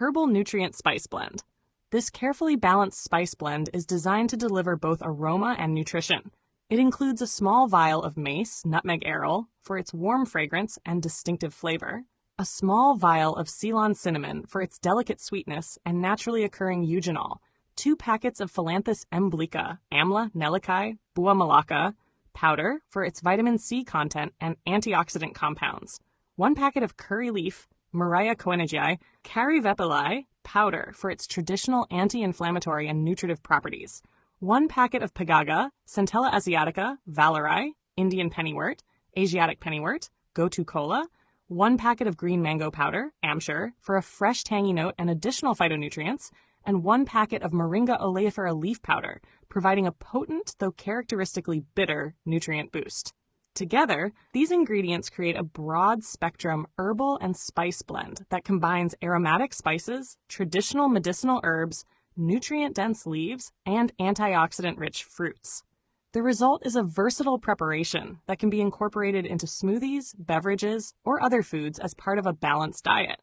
Herbal Nutrient Spice Blend. This carefully balanced spice blend is designed to deliver both aroma and nutrition. It includes a small vial of mace, nutmeg aril, for its warm fragrance and distinctive flavor, a small vial of Ceylon cinnamon for its delicate sweetness and naturally occurring eugenol, 2 packets of Phyllanthus emblica, Amla, nellikai, buah melaka, powder for its vitamin C content and antioxidant compounds, 1 packet of curry leaf, Murraya koenigii, Kariveppilai, powder for its traditional anti-inflammatory and nutritive properties, 1 packet of Pegaga, Centella Asiatica, vallarai, Indian pennywort, Asiatic pennywort, Gotu Kola, 1 packet of green mango powder, Amchur, for a fresh tangy note and additional phytonutrients, and 1 packet of Moringa oleifera leaf powder, providing a potent, though characteristically bitter, nutrient boost. Together, these ingredients create a broad-spectrum herbal and spice blend that combines aromatic spices, traditional medicinal herbs, nutrient-dense leaves, and antioxidant-rich fruits. The result is a versatile preparation that can be incorporated into smoothies, beverages, or other foods as part of a balanced diet.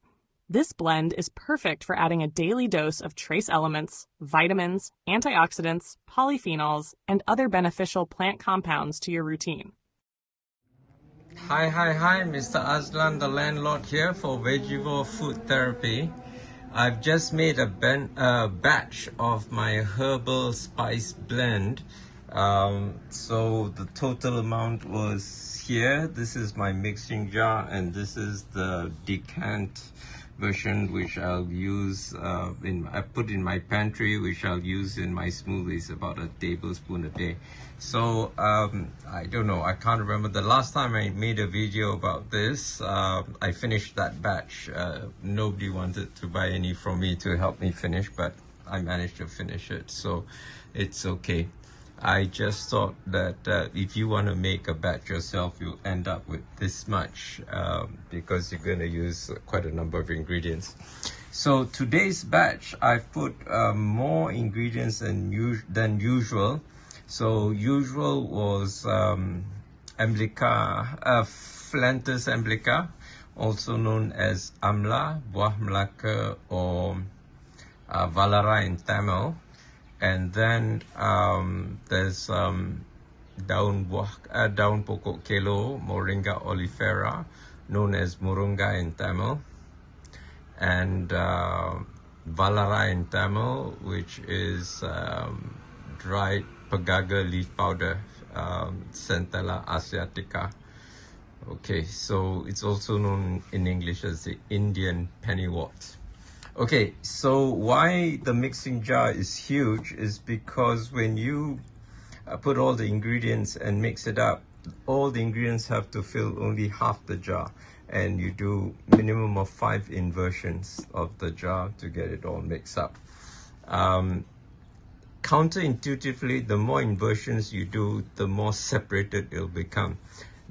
This blend is perfect for adding a daily dose of trace elements, vitamins, antioxidants, polyphenols, and other beneficial plant compounds to your routine. Hi, Mr. Aslan, the landlord here for Vegivore Food Therapy. I've just made a batch of my herbal spice blend. So the total amount was here. This is my mixing jar, and this is the decant version which I'll use I put in my pantry, which I'll use in my smoothies, about a tablespoon a day. So I don't know, I can't remember the last time I made a video about this. I finished that batch. Nobody wanted to buy any from me to help me finish, but I managed to finish it, so it's okay. I just thought that if you want to make a batch yourself, you'll end up with this much because you're going to use quite a number of ingredients. So today's batch, I've put more ingredients than usual. So usual was emblica, Phyllanthus emblica, also known as Amla, buah melaka, or vallarai in Tamil. And then there's daun pokok kelo, Moringa oleifera, known as Moringa in Tamil, and vallarai in Tamil, which is dried Pegaga leaf powder, Centella Asiatica. Okay, so it's also known in English as the Indian pennywort. Okay, so why the mixing jar is huge is because when you put all the ingredients and mix it up, all the ingredients have to fill only half the jar, and you do minimum of 5 inversions of the jar to get it all mixed up. Counterintuitively, the more inversions you do, the more separated it'll become,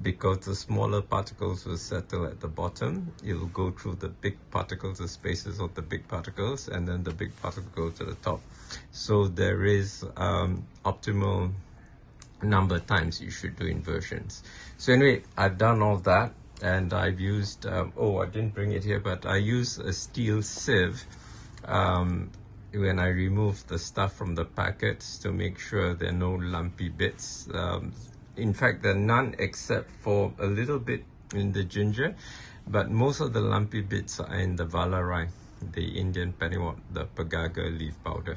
because the smaller particles will settle at the bottom. It'll go through the big particles, the spaces of the big particles, and then the big particles go to the top. So there is optimal number of times you should do inversions. So anyway, I've done all that, and I've used, oh, I didn't bring it here, but I use a steel sieve when I remove the stuff from the packets to make sure there are no lumpy bits. In fact, there are none except for a little bit in the ginger, but most of the lumpy bits are in the vallarai, the Indian pennywort, the Pegaga leaf powder.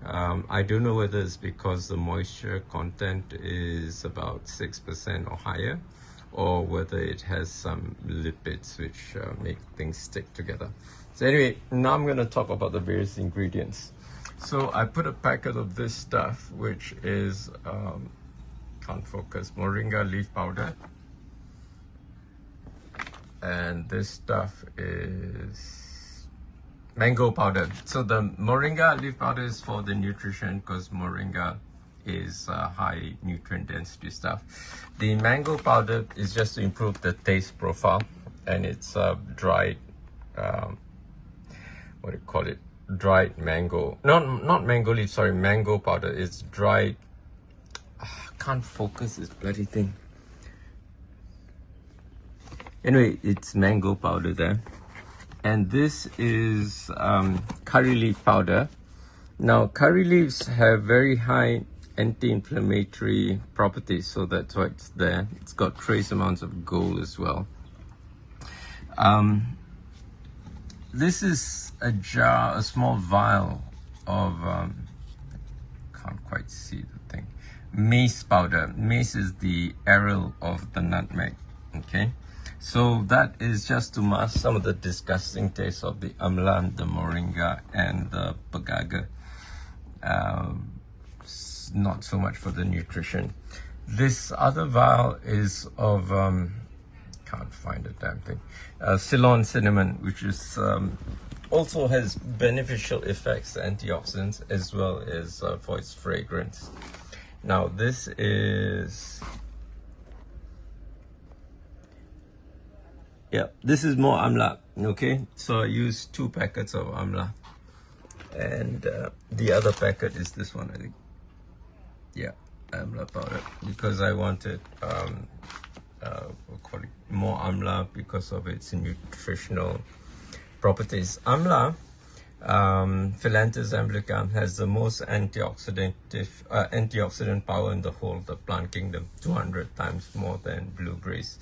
I don't know whether it's because the moisture content is about 6% or higher, or whether it has some lipids which make things stick together. So anyway, now I'm going to talk about the various ingredients. So I put a packet of this stuff, which is can't focus, Moringa leaf powder, and this stuff is mango powder. So the Moringa leaf powder is for the nutrition, because Moringa is high nutrient density stuff. The mango powder is just to improve the taste profile, and it's dried what do you call it, dried mango, not mango leaf, sorry, mango powder. It's dried, can't focus this bloody thing. Anyway, it's mango powder there. And this is curry leaf powder. Now, curry leaves have very high anti-inflammatory properties, so that's why it's there. It's got trace amounts of gold as well. This is a jar, a small vial of, can't quite see the thing, mace powder. Mace is the aril of the nutmeg, okay? So that is just to mask some of the disgusting taste of the Amla, the Moringa, and the Pegaga. Not so much for the nutrition. This other vial is of, can't find a damn thing, Ceylon cinnamon, which is also has beneficial effects, antioxidants, as well as for its fragrance. Now this is, yeah, this is more Amla, okay? So I use 2 packets of Amla, and the other packet is this one, I think. Yeah, Amla powder, because I wanted we'll call it more Amla because of its nutritional properties. Amla, Phyllanthus emblica, has the most antioxidant power in the whole of the plant kingdom, 200 times more than blueberries.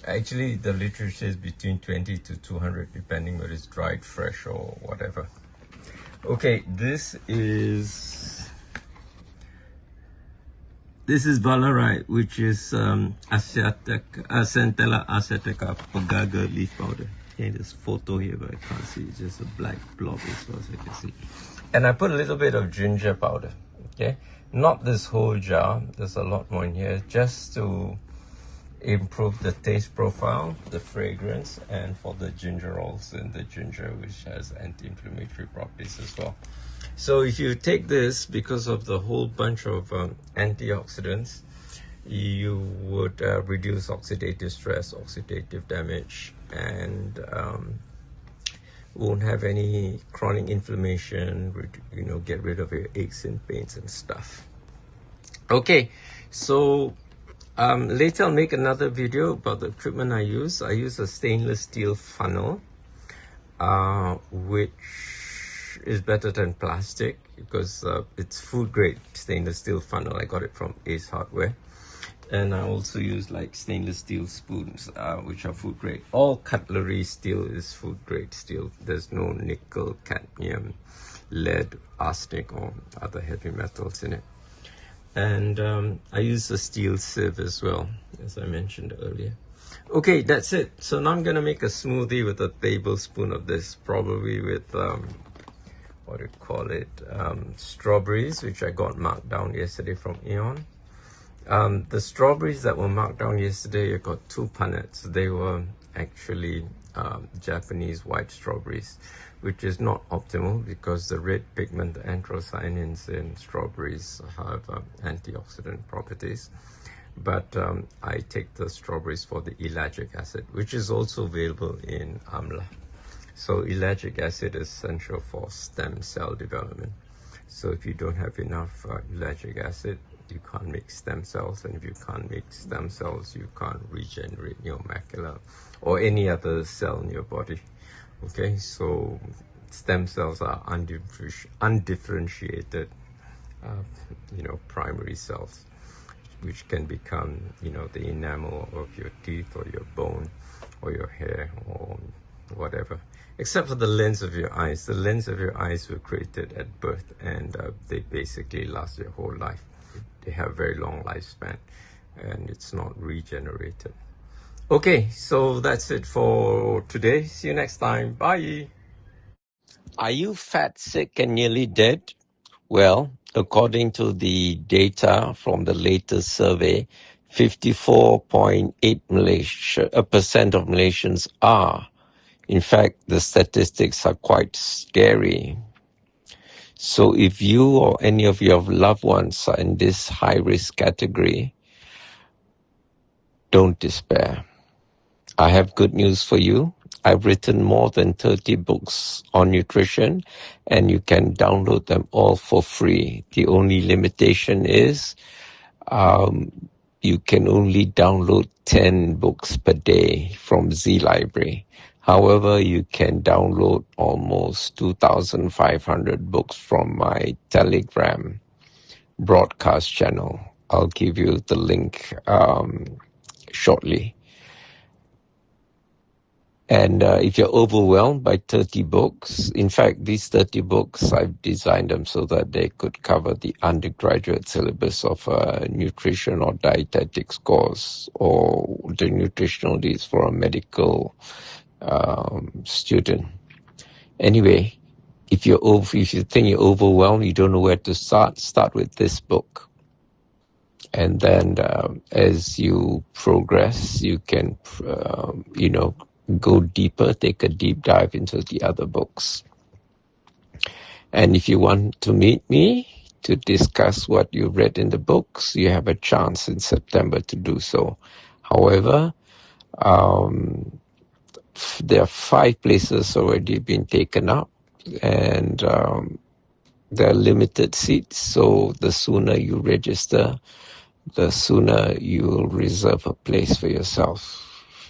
Actually, the literature is between 20 to 200, depending whether it's dried, fresh, or whatever. Okay, this is vallarai, which is Asiatic, Centella Asiatica Pegaga leaf powder. Okay, there's photo here, but I can't see. It's just a black blob as far as I can see. And I put a little bit of ginger powder. Okay, not this whole jar. There's a lot more in here, just to improve the taste profile, the fragrance, and for the gingerols in the ginger, which has anti-inflammatory properties as well. So if you take this, because of the whole bunch of antioxidants, you would reduce oxidative stress, oxidative damage, and won't have any chronic inflammation, you know, get rid of your aches and pains and stuff. Okay, so later I'll make another video about the equipment I use. I use a stainless steel funnel, which is better than plastic because it's food grade stainless steel funnel. I got it from Ace Hardware. And I also use like stainless steel spoons, which are food grade. All cutlery steel is food grade steel. There's no nickel, cadmium, lead, arsenic, or other heavy metals in it. And I use a steel sieve as well, as I mentioned earlier. Okay, that's it. So now I'm gonna make a smoothie with a tablespoon of this, probably with what do you call it, strawberries, which I got marked down yesterday from Aeon. The strawberries that were marked down yesterday, I got 2 punnets. They were actually Japanese white strawberries, which is not optimal because the red pigment, the anthocyanins in strawberries, have antioxidant properties. But I take the strawberries for the ellagic acid, which is also available in Amla. So ellagic acid is essential for stem cell development. So if you don't have enough ellagic acid, you can't make stem cells, and if you can't make stem cells, you can't regenerate your macula or any other cell in your body. Okay, so stem cells are undifferentiated, primary cells, which can become, the enamel of your teeth or your bone or your hair or whatever, except for the lens of your eyes. The lens of your eyes were created at birth, and they basically last your whole life. They have very long lifespan, and it's not regenerated. Okay, so that's it for today. See you next time. Bye. Are you fat, sick, and nearly dead? Well, according to the data from the latest survey, 54.8% of Malaysians are. In fact, the statistics are quite scary. So if you or any of your loved ones are in this high-risk category, don't despair. I have good news for you. I've written more than 30 books on nutrition, and you can download them all for free. The only limitation is you can only download 10 books per day from Z Library. However, you can download almost 2,500 books from my Telegram broadcast channel. I'll give you the link shortly. And if you're overwhelmed by 30 books, in fact, these 30 books, I've designed them so that they could cover the undergraduate syllabus of a nutrition or dietetics course, or the nutritional needs for a medical student. Anyway, if you think you're overwhelmed, you don't know where to start with this book. And then as you progress, you can, go deeper, take a deep dive into the other books. And if you want to meet me to discuss what you read in the books, you have a chance in September to do so. However, there are 5 places already been taken up, and there are limited seats, so the sooner you register, the sooner you will reserve a place for yourself.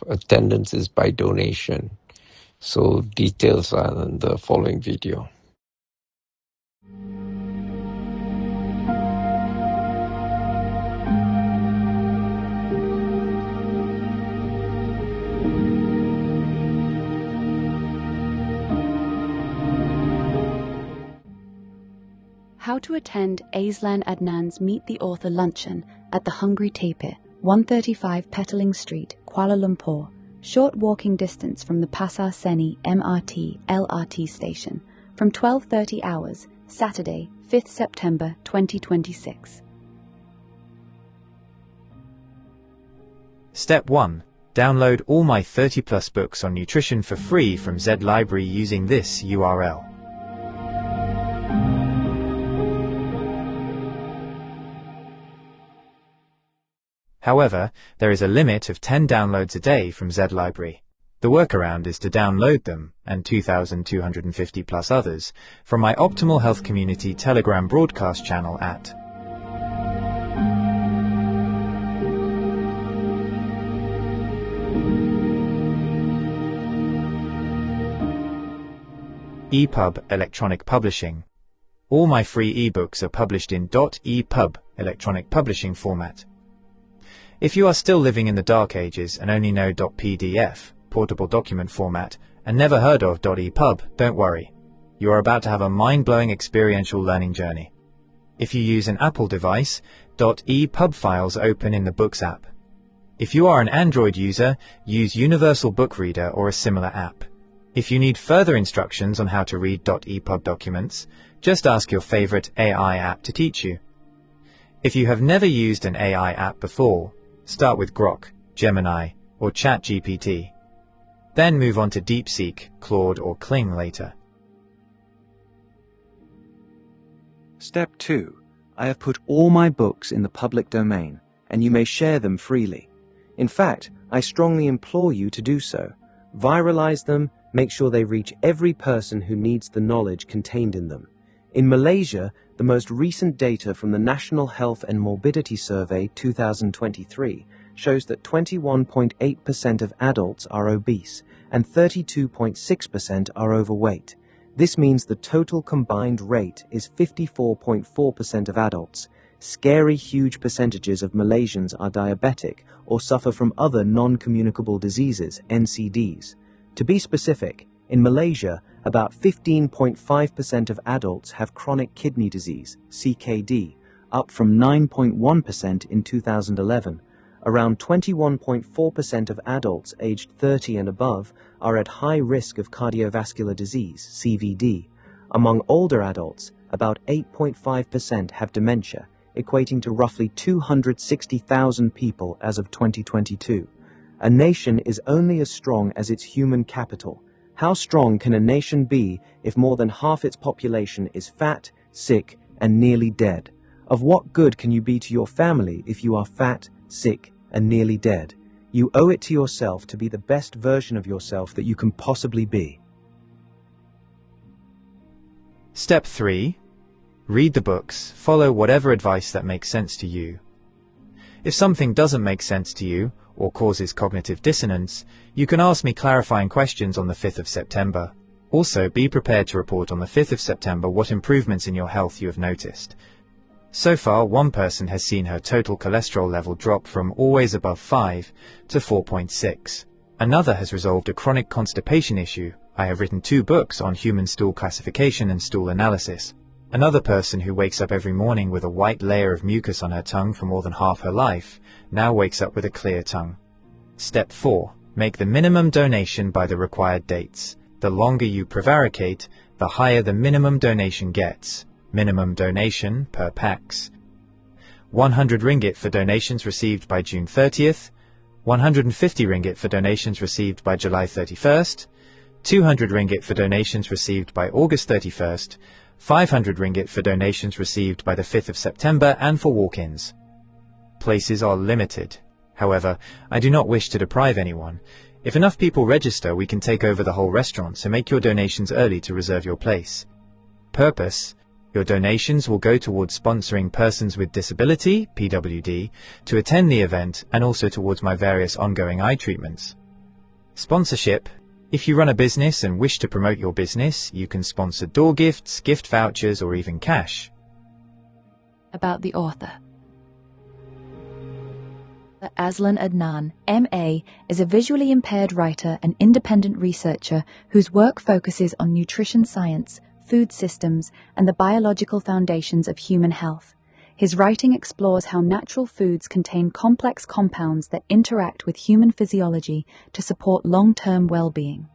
Attendance is by donation, so details are in the following video. How to attend Aislan Adnan's Meet the Author luncheon at the Hungry Tapir, 135 Petaling Street, Kuala Lumpur, short walking distance from the Pasar Seni MRT LRT station, from 12:30 hours, Saturday, 5th September 2026. Step 1. Download all my 30+ books on nutrition for free from Z Library using this URL. However, there is a limit of 10 downloads a day from Z Library. The workaround is to download them, and 2,250 plus others, from my Optimal Health Community Telegram broadcast channel at EPUB Electronic Publishing. All my free ebooks are published in .epub electronic publishing format. If you are still living in the dark ages and only know .pdf, portable document format, and never heard of .epub, don't worry. You are about to have a mind-blowing experiential learning journey. If you use an Apple device, .epub files open in the Books app. If you are an Android user, use Universal Book Reader or a similar app. If you need further instructions on how to read .epub documents, just ask your favorite AI app to teach you. If you have never used an AI app before, start with Grok, Gemini, or ChatGPT. Then move on to DeepSeek, Claude, or Kling later. Step 2. I have put all my books in the public domain, and you may share them freely. In fact, I strongly implore you to do so. Viralize them, make sure they reach every person who needs the knowledge contained in them. In Malaysia, the most recent data from the National Health and Morbidity Survey 2023 shows that 21.8% of adults are obese and 32.6% are overweight. This means the total combined rate is 54.4% of adults. Scary huge percentages of Malaysians are diabetic or suffer from other non-communicable diseases, NCDs. To be specific, in Malaysia, about 15.5% of adults have chronic kidney disease, CKD, up from 9.1% in 2011. Around 21.4% of adults aged 30 and above are at high risk of cardiovascular disease, CVD. Among older adults, about 8.5% have dementia, equating to roughly 260,000 people as of 2022. A nation is only as strong as its human capital. How strong can a nation be if more than half its population is fat, sick, and nearly dead? Of what good can you be to your family if you are fat, sick, and nearly dead? You owe it to yourself to be the best version of yourself that you can possibly be. Step 3. Read the books, follow whatever advice that makes sense to you. If something doesn't make sense to you, or causes cognitive dissonance, you can ask me clarifying questions on the 5th of September. Also, be prepared to report on the 5th of September what improvements in your health you have noticed. So far, one person has seen her total cholesterol level drop from always above 5 to 4.6. Another has resolved a chronic constipation issue. I have written 2 books on human stool classification and stool analysis. Another person who wakes up every morning with a white layer of mucus on her tongue for more than half her life now wakes up with a clear tongue. Step 4. Make the minimum donation by the required dates. The longer you prevaricate, the higher the minimum donation gets. Minimum donation per pax: 100 ringgit for donations received by June 30th, 150 ringgit for donations received by July 31st, 200 ringgit for donations received by August 31st, 500 ringgit for donations received by the 5th of September and for walk-ins. Places are limited. However, I do not wish to deprive anyone. If enough people register, we can take over the whole restaurant, so make your donations early to reserve your place. Purpose: your donations will go towards sponsoring persons with disability, PWD, to attend the event and also towards my various ongoing eye treatments. Sponsorship: if you run a business and wish to promote your business, you can sponsor door gifts, gift vouchers, or even cash. About the author. Aslan Adnan, M.A., is a visually impaired writer and independent researcher whose work focuses on nutrition science, food systems, and the biological foundations of human health. His writing explores how natural foods contain complex compounds that interact with human physiology to support long-term well-being.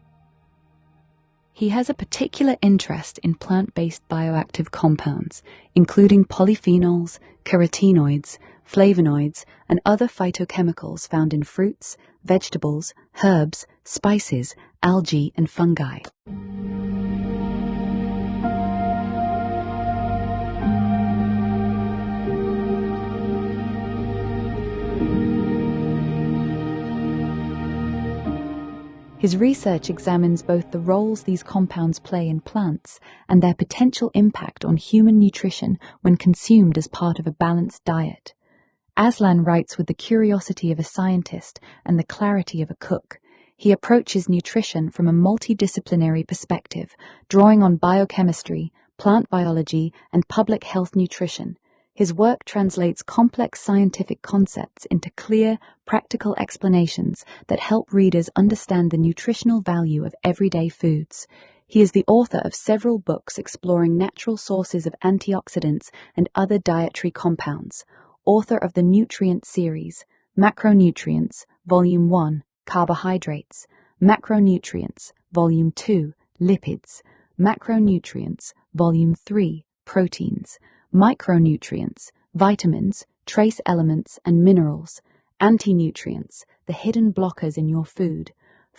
He has a particular interest in plant-based bioactive compounds, including polyphenols, carotenoids, flavonoids, and other phytochemicals found in fruits, vegetables, herbs, spices, algae, and fungi. His research examines both the roles these compounds play in plants and their potential impact on human nutrition when consumed as part of a balanced diet. Aslan writes with the curiosity of a scientist and the clarity of a cook. He approaches nutrition from a multidisciplinary perspective, drawing on biochemistry, plant biology, and public health nutrition. His work translates complex scientific concepts into clear, practical explanations that help readers understand the nutritional value of everyday foods. He is the author of several books exploring natural sources of antioxidants and other dietary compounds. Author of the Nutrient Series, Macronutrients, Volume 1, Carbohydrates, Macronutrients, Volume 2, Lipids, Macronutrients, Volume 3, Proteins, Micronutrients, Vitamins, Trace Elements and Minerals, Anti-nutrients, the hidden blockers in your food,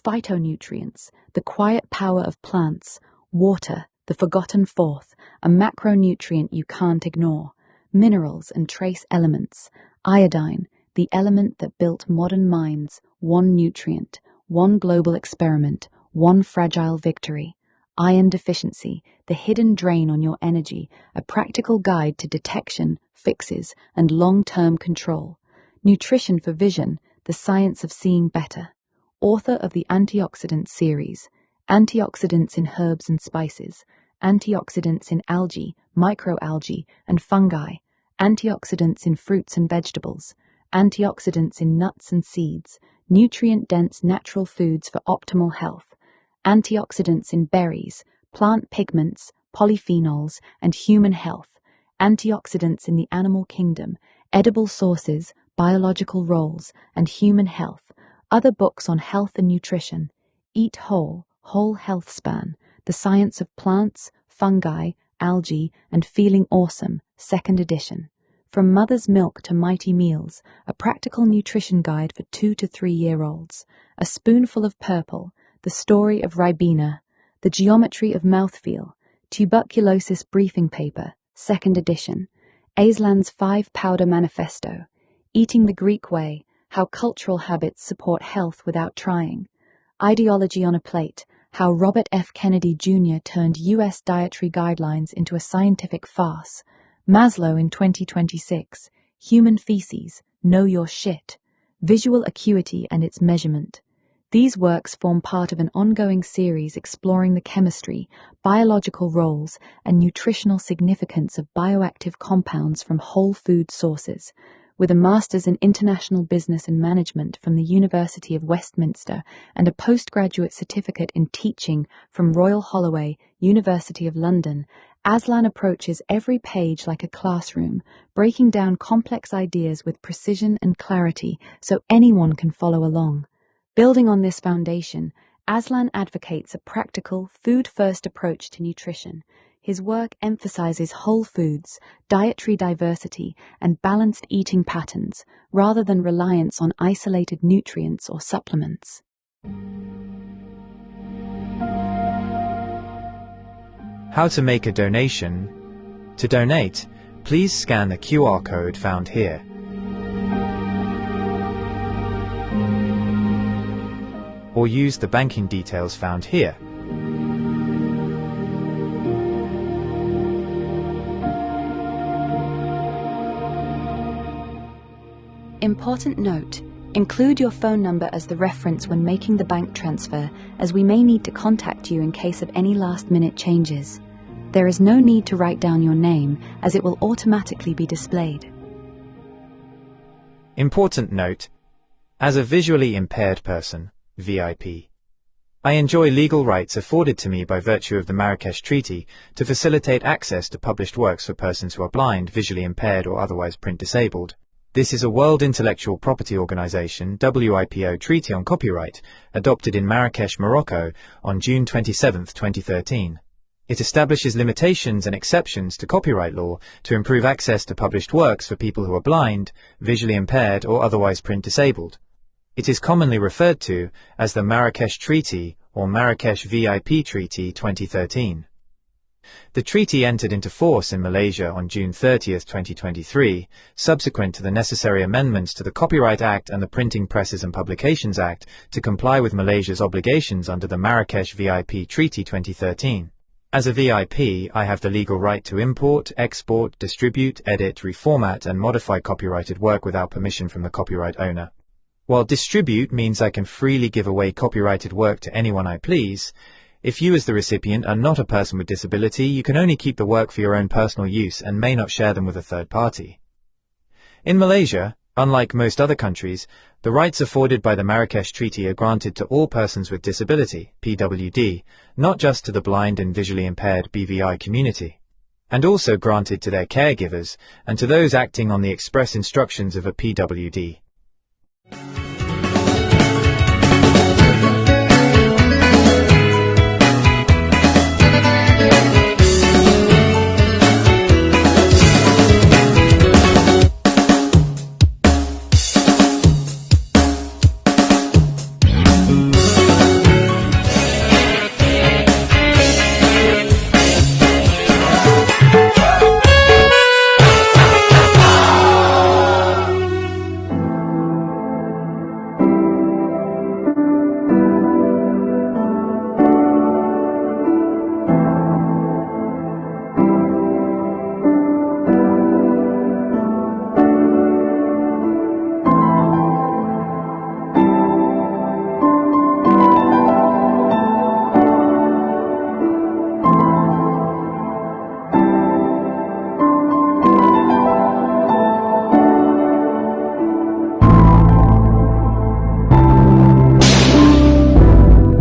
Phytonutrients, the quiet power of plants, Water, the forgotten fourth, a macronutrient you can't ignore, Minerals and Trace Elements, Iodine, the element that built modern minds, one nutrient, one global experiment, one fragile victory, Iron deficiency, the hidden drain on your energy, a practical guide to detection, fixes, and long-term control. Nutrition for Vision, the science of seeing better. Author of the Antioxidant Series, Antioxidants in Herbs and Spices, Antioxidants in Algae, Microalgae, and Fungi, Antioxidants in Fruits and Vegetables, Antioxidants in Nuts and Seeds, Nutrient-dense natural foods for optimal health, Antioxidants in berries, plant pigments, polyphenols, and human health, antioxidants in the animal kingdom, edible sources, biological roles, and human health, other books on health and nutrition, Eat Whole, Whole Health Span, The Science of Plants, Fungi, Algae, and Feeling Awesome, 2nd edition. From Mother's Milk to Mighty Meals, a practical nutrition guide for 2 to 3-year-olds, A Spoonful of Purple, The Story of Ribena, The Geometry of Mouthfeel, Tuberculosis Briefing Paper, 2nd edition, Aslan's 5-Powder Manifesto, Eating the Greek Way, How Cultural Habits Support Health Without Trying, Ideology on a Plate, How Robert F. Kennedy Jr. Turned U.S. Dietary Guidelines into a Scientific Farce, Maslow in 2026, Human Feces, Know Your Shit, visual acuity and its measurement. These works form part of an ongoing series exploring the chemistry, biological roles, and nutritional significance of bioactive compounds from whole food sources. With a Master's in International Business and Management from the University of Westminster and a postgraduate certificate in teaching from Royal Holloway, University of London, Aslan approaches every page like a classroom, breaking down complex ideas with precision and clarity so anyone can follow along. Building on this foundation, Aslan advocates a practical, food-first approach to nutrition. His work emphasizes whole foods, dietary diversity, and balanced eating patterns, rather than reliance on isolated nutrients or supplements. How to make a donation? To donate, please scan the QR code found here. Or use the banking details found here. Important note: include your phone number as the reference when making the bank transfer, as we may need to contact you in case of any last-minute changes. There is no need to write down your name, as it will automatically be displayed. Important note: as a visually impaired person, VIP, I enjoy legal rights afforded to me by virtue of the Marrakesh Treaty to facilitate access to published works for persons who are blind, visually impaired, or otherwise print disabled. This is a World Intellectual Property Organization (WIPO) Treaty on Copyright, adopted in Marrakesh, Morocco, on June 27, 2013. It establishes limitations and exceptions to copyright law to improve access to published works for people who are blind, visually impaired, or otherwise print disabled. It is commonly referred to as the Marrakesh Treaty or Marrakesh VIP Treaty 2013. The treaty entered into force in Malaysia on June 30, 2023, subsequent to the necessary amendments to the Copyright Act and the Printing Presses and Publications Act to comply with Malaysia's obligations under the Marrakesh VIP Treaty 2013. As a VIP, I have the legal right to import, export, distribute, edit, reformat, and modify copyrighted work without permission from the copyright owner. While distribute means I can freely give away copyrighted work to anyone I please, if you as the recipient are not a person with disability, you can only keep the work for your own personal use and may not share them with a third party. In Malaysia, unlike most other countries, the rights afforded by the Marrakesh Treaty are granted to all persons with disability, PWD, not just to the blind and visually impaired BVI community, and also granted to their caregivers and to those acting on the express instructions of a PWD.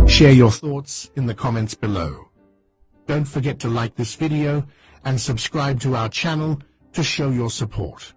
Share your thoughts in the comments below. Don't forget to like this video and subscribe to our channel to show your support.